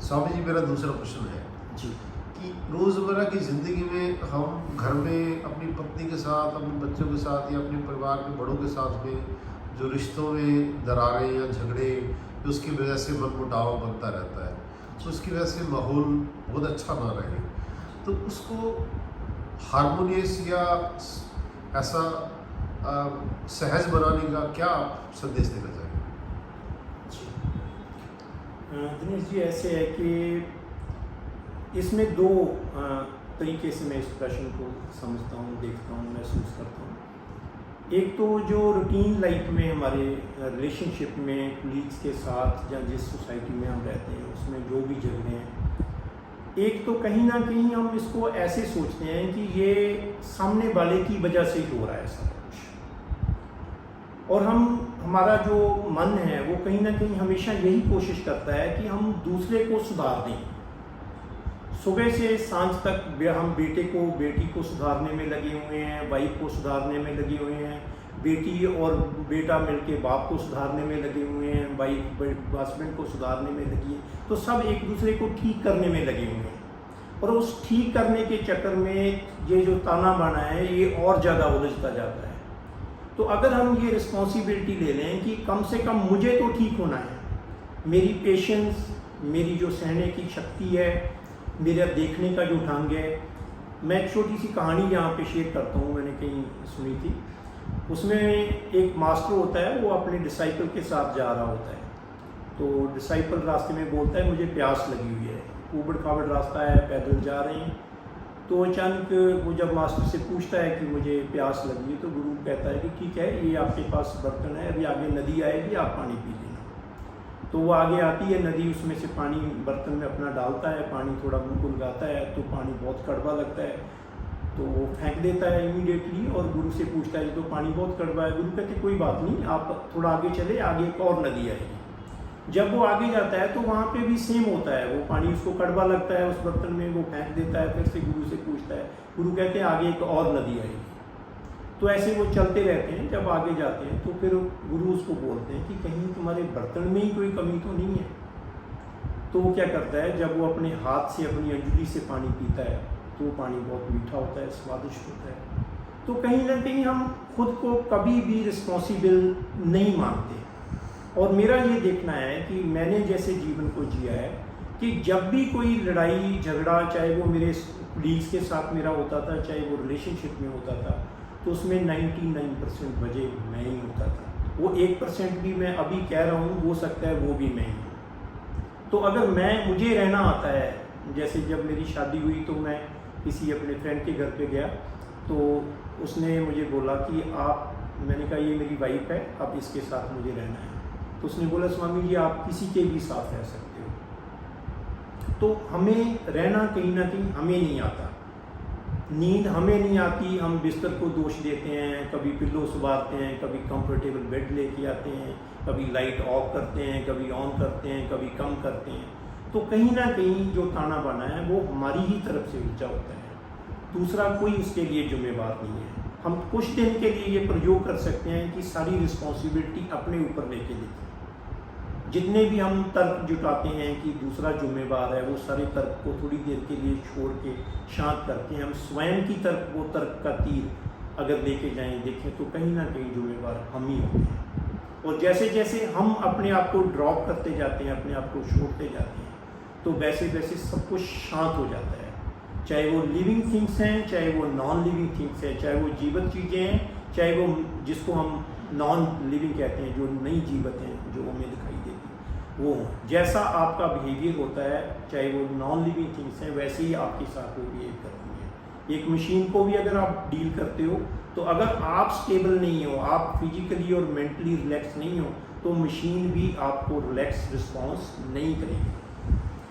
स्वामी जी, मेरा दूसरा प्रश्न है जी। कि रोज़मर्रा की ज़िंदगी में हम घर में अपनी पत्नी के साथ, अपने बच्चों के साथ या अपने परिवार के बड़ों के साथ में जो रिश्तों में दरारें या झगड़े, उसकी वजह से मनमुटाव बनता रहता है, तो उसकी वजह से माहौल बहुत अच्छा ना रहे, तो उसको हारमोनियस या ऐसा सहज बनाने का क्या आप संदेश देना चाहिए? दिनेश जी, ऐसे है कि इसमें दो तरीके से मैं इस प्रश्न को समझता हूँ, देखता हूँ, महसूस करता हूँ। एक तो जो रूटीन लाइफ में हमारे रिलेशनशिप में कलीग्स के साथ या जिस सोसाइटी में हम रहते हैं उसमें जो भी झगड़े हैं, एक तो कहीं ना कहीं हम इसको ऐसे सोचते हैं कि ये सामने वाले की वजह से ही हो रहा है सब कुछ, और हमारा जो मन है वो कहीं ना कहीं हमेशा यही कोशिश करता है कि हम दूसरे को सुधार दें। सुबह से सांझ तक हम बेटे को बेटी को सुधारने में लगे हुए हैं, वाइफ को सुधारने में लगे हुए हैं, बेटी और बेटा मिलके बाप को सुधारने में लगे हुए हैं, वाइफ हस्बैंड को सुधारने में लगी है, तो सब एक दूसरे को ठीक करने में लगे हुए हैं। और उस ठीक करने के चक्कर में ये जो ताना बाना है ये और ज़्यादा उलझता जाता है। तो अगर हम ये रिस्पॉन्सिबिलिटी ले लें कि कम से कम मुझे तो ठीक होना है, मेरी पेशेंस, मेरी जो सहने की शक्ति है, मेरा देखने का जो ढंग है। मैं एक छोटी सी कहानी यहाँ पे शेयर करता हूँ, मैंने कहीं सुनी थी। उसमें एक मास्टर होता है, वो अपने डिसाइपल के साथ जा रहा होता है, तो डिसाइपल रास्ते में बोलता है मुझे प्यास लगी हुई है, ऊबड़ खाबड़ रास्ता है, पैदल जा रहे हैं। तो अचानक वो जब मास्टर से पूछता है कि मुझे प्यास लगी है, तो गुरु कहता है कि ठीक है, ये आपके पास बर्तन है, अभी आगे नदी आएगी, आप पानी पी लेना। तो वो आगे आती है नदी, उसमें से पानी बर्तन में अपना डालता है, पानी थोड़ा मुंह को लगाता है तो पानी बहुत कड़वा लगता है, तो वो फेंक देता है इमीडिएटली और गुरु से पूछता है तो पानी बहुत कड़वा है। गुरु कहते कोई बात नहीं, आप थोड़ा आगे चले, आगे एक और नदी आएगी। जब वो आगे जाता है तो वहाँ पे भी सेम होता है, वो पानी उसको कड़वा लगता है उस बर्तन में, वो फेंक देता है, फिर से गुरु से पूछता है, गुरु कहते हैं आगे एक और नदी आएगी। तो ऐसे वो चलते रहते हैं, जब आगे जाते हैं तो फिर गुरु उसको बोलते हैं कि कहीं तुम्हारे बर्तन में ही कोई कमी तो नहीं है। तो वो क्या करता है, जब वो अपने हाथ से अपनी अंजलि से पानी पीता है तो वो पानी बहुत मीठा होता है, स्वादिष्ट होता है। तो कहीं ना कहीं हम खुद को कभी भी रिस्पॉन्सिबल नहीं मानते। और मेरा ये देखना है कि मैंने जैसे जीवन को जिया है कि जब भी कोई लड़ाई झगड़ा, चाहे वो मेरे कलीग्स के साथ मेरा होता था, चाहे वो रिलेशनशिप में होता था, तो उसमें 99% वजह मैं ही होता था। वो 1% भी मैं अभी कह रहा हूँ, हो सकता है वो भी मैं ही हूँ। तो अगर मुझे रहना आता है, जैसे जब मेरी शादी हुई तो मैं किसी अपने फ्रेंड के घर पे गया, तो उसने मुझे बोला कि मैंने कहा ये मेरी वाइफ है, अब इसके साथ मुझे रहना है। तो उसने बोला स्वामी जी आप किसी के भी साथ रह सकते हो। तो हमें रहना कहीं ना कहीं हमें नहीं आता, नींद हमें नहीं आती, हम बिस्तर को दोष देते हैं, कभी पिल्लो सुधारते हैं, कभी कंफर्टेबल बेड लेके आते हैं, कभी लाइट ऑफ करते हैं, कभी ऑन करते हैं, कभी कम करते हैं। तो कहीं ना कहीं जो ताना बाना है वो हमारी ही तरफ से उलझा होता है, दूसरा कोई उसके लिए जिम्मेवार नहीं है। हम कुछ दिन के लिए ये प्रयोग कर सकते हैं कि सारी रिस्पॉन्सिबिलिटी अपने ऊपर लेके देखें। जितने भी हम तर्क जुटाते हैं कि दूसरा जिम्मेवार है, वो सारे तर्क को थोड़ी देर के लिए छोड़ के शांत करके हम स्वयं की वो तर्क का तीर अगर लेके जाएं, देखें तो कहीं ना कहीं जिम्मेवार हम ही होते हैं। और जैसे जैसे हम अपने आप को ड्रॉप करते जाते हैं, अपने आप को छोड़ते जाते हैं, तो वैसे वैसे सब कुछ शांत हो जाता है। चाहे वो लिविंग थिंग्स हैं, चाहे वो नॉन लिविंग थिंग्स हैं, चाहे वो जीवित चीज़ें हैं, चाहे वो जिसको हम नॉन लिविंग कहते हैं, जो नहीं जीवित हैं, जो हमें दिखाई देती है, वो जैसा आपका बिहेवियर होता है, चाहे वो नॉन लिविंग थिंग्स हैं, वैसे ही आपके साथ वो बिहेव करती है। एक मशीन को भी अगर आप डील करते हो, तो अगर आप स्टेबल नहीं हो, आप फिजिकली और मेंटली रिलैक्स नहीं हो, तो मशीन भी आपको रिलैक्स रिस्पॉन्स नहीं करेगी।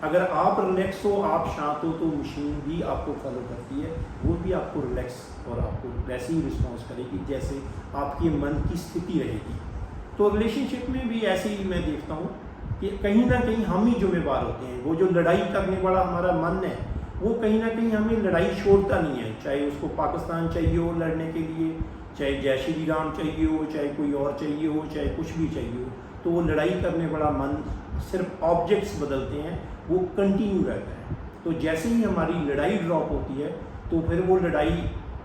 अगर आप रिलैक्स हो, आप शांत हो, तो मशीन भी आपको फॉलो करती है, वो भी आपको रिलैक्स और आपको वैसे ही रिस्पॉन्स करेगी जैसे आपके मन की स्थिति रहेगी। तो रिलेशनशिप में भी ऐसे ही मैं देखता हूँ कि कहीं ना कहीं हम ही जिम्मेवार होते हैं। वो जो लड़ाई करने वाला हमारा मन है, वो कहीं ना कहीं हमें लड़ाई छोड़ता नहीं है, चाहे उसको पाकिस्तान चाहिए हो लड़ने के लिए, चाहे जय श्री राम चाहिए हो, चाहे कोई और चाहिए हो, चाहे कुछ भी चाहिए हो, तो वो लड़ाई करने वाला मन, सिर्फ ऑब्जेक्ट्स बदलते हैं, वो कंटिन्यू रहता है। तो जैसे ही हमारी लड़ाई ड्रॉप होती है तो फिर वो लड़ाई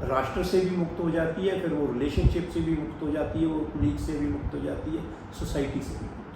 राष्ट्र से भी मुक्त हो जाती है, फिर वो रिलेशनशिप से भी मुक्त हो जाती है, वो कुलीग से भी मुक्त हो जाती है, सोसाइटी से भी मुक्त